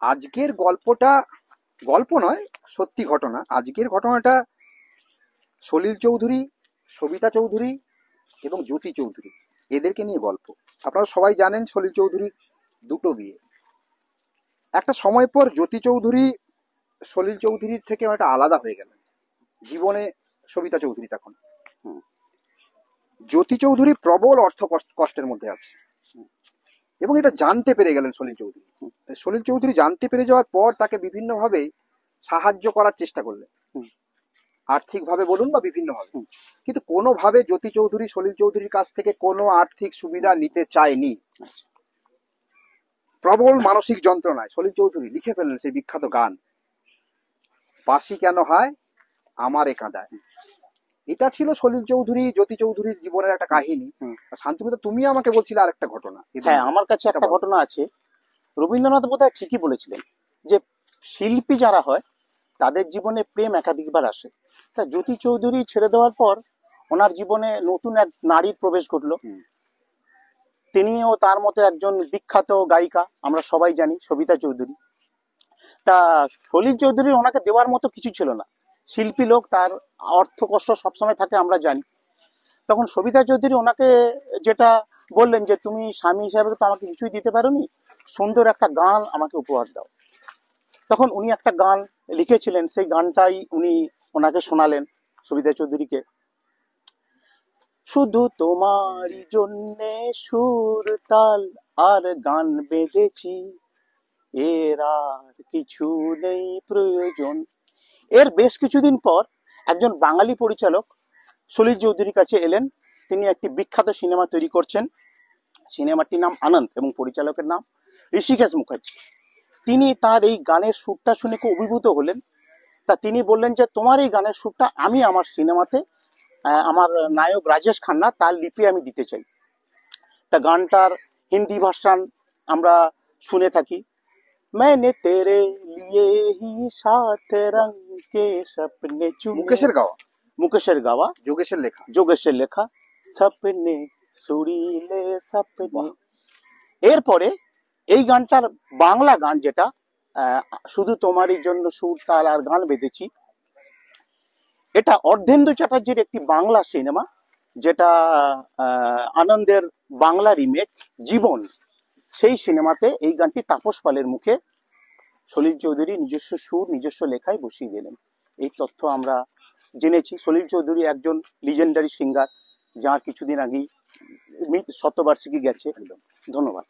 আজকের গল্পটা গল্প নয়, সত্যি ঘটনা। আজকের ঘটনাটা সলিল চৌধুরী, সবিতা চৌধুরী এবং জ্যোতি চৌধুরী, এদেরকে নিয়ে গল্প। আপনারা সবাই জানেন সলিল চৌধুরীর দুটো বিয়ে। একটা সময় পর জ্যোতি চৌধুরী সলিল চৌধুরীর থেকে অনেকটা আলাদা হয়ে গেলেন। জীবনে সবিতা চৌধুরী তখন, জ্যোতি চৌধুরী প্রবল অর্থ কষ্টের মধ্যে আছে এবং এটা জানতে পেরে গেলেন সলিল চৌধুরী। সলিল চৌধুরী জানতে পেরে যাওয়ার পর তাকে বিভিন্নভাবে সাহায্য করার চেষ্টা করলেন, আর্থিকভাবে বলুন বা বিভিন্নভাবে, কিন্তু কোনোভাবে জ্যোতি চৌধুরী সলিল চৌধুরীর কাছ থেকে কোনো আর্থিক সুবিধা নিতে চায়নি। প্রবল মানসিক যন্ত্রণায় সলিল চৌধুরী লিখে ফেললেন সেই বিখ্যাত গান, বাঁশি কেন হয় আমারে কাঁদায়। এটা ছিল সলিল চৌধুরী জ্যোতি চৌধুরীর জীবনের একটা কাহিনী। শান্তিমিতা, তুমি আমাকে বলছিলে আর একটা ঘটনা। হ্যাঁ, আমার কাছে একটা ঘটনা আছে। রবীন্দ্রনাথ বোধহয় ঠিকই বলেছিলেন যে শিল্পী যারা হয় তাদের জীবনে প্রেম একাধিকবার আসে। তা জ্যোতি চৌধুরী ছেড়ে দেওয়ার পর ওনার জীবনে নতুন এক নারীর প্রবেশ ঘটলো। তিনিও তার মতো একজন বিখ্যাত গায়িকা, আমরা সবাই জানি, সবিতা চৌধুরী। তা সলিল চৌধুরীর ওনাকে দেওয়ার মতো কিছু ছিল না। শিল্পী লোক, তার অর্থ কষ্ট সবসময় থাকে, আমরা জানি। তখন সবিতা চৌধুরী ওনাকে যেটা বললেন যে তুমি স্বামী হিসাবে তো আমাকে কিছুই দিতে পারোনি, সুন্দর একটা গান আমাকে উপহার দাও। তখন উনি একটা গান লিখেছিলেন, সেই গানটাই উনি ওনাকে শোনালেন সবিতা চৌধুরীকে। শুধু তোমারই জন্যে সুর তাল আর গান বেঁধেছি, এর আর কিছু নেই প্রয়োজন। এর বেশ কিছুদিন পর একজন বাঙালি পরিচালক সলিল চৌধুরীর কাছে এলেন। তিনি একটি বিখ্যাত সিনেমা তৈরি করছেন, সিনেমাটির নাম আনন্দ এবং পরিচালকের নাম ঋষিকেশ মুখার্জি। তিনি তার এই গানের সুরটা শুনে খুব অভিভূত হলেন। তা তিনি বললেন যে তোমার এই গানের সুরটা আমি আমার সিনেমাতে, আমার নায়ক রাজেশ খান্না, তার লিপি আমি দিতে চাই। তা গানটার হিন্দি ভার্সন আমরা শুনে থাকি। मैंने तेरे लिए ही सात रंग के सपने चुने। মুকেশের গাওয়া, যোগেশের লেখা सपने सुरीले सपने। এরপরে এই গানটার বাংলা গান যেটা শুধু তোমারই জন্য সুর তাল আর গান বেঁধেছি, এটা অর্ধেন্দু চ্যাটার্জির একটি বাংলা সিনেমা, যেটা আনন্দের বাংলা রিমেক জীবন। সেই সিনেমাতে এই গানটি তাপস পালের মুখে সলিল চৌধুরী নিজস্ব সুর নিজস্ব লেখায় বসিয়ে দিলেন। এই তথ্য আমরা জেনেছি। সলিল চৌধুরী একজন লিজেন্ডারি সিঙ্গার, যার কিছুদিন আগেই শতবার্ষিকী গেছে। ধন্যবাদ।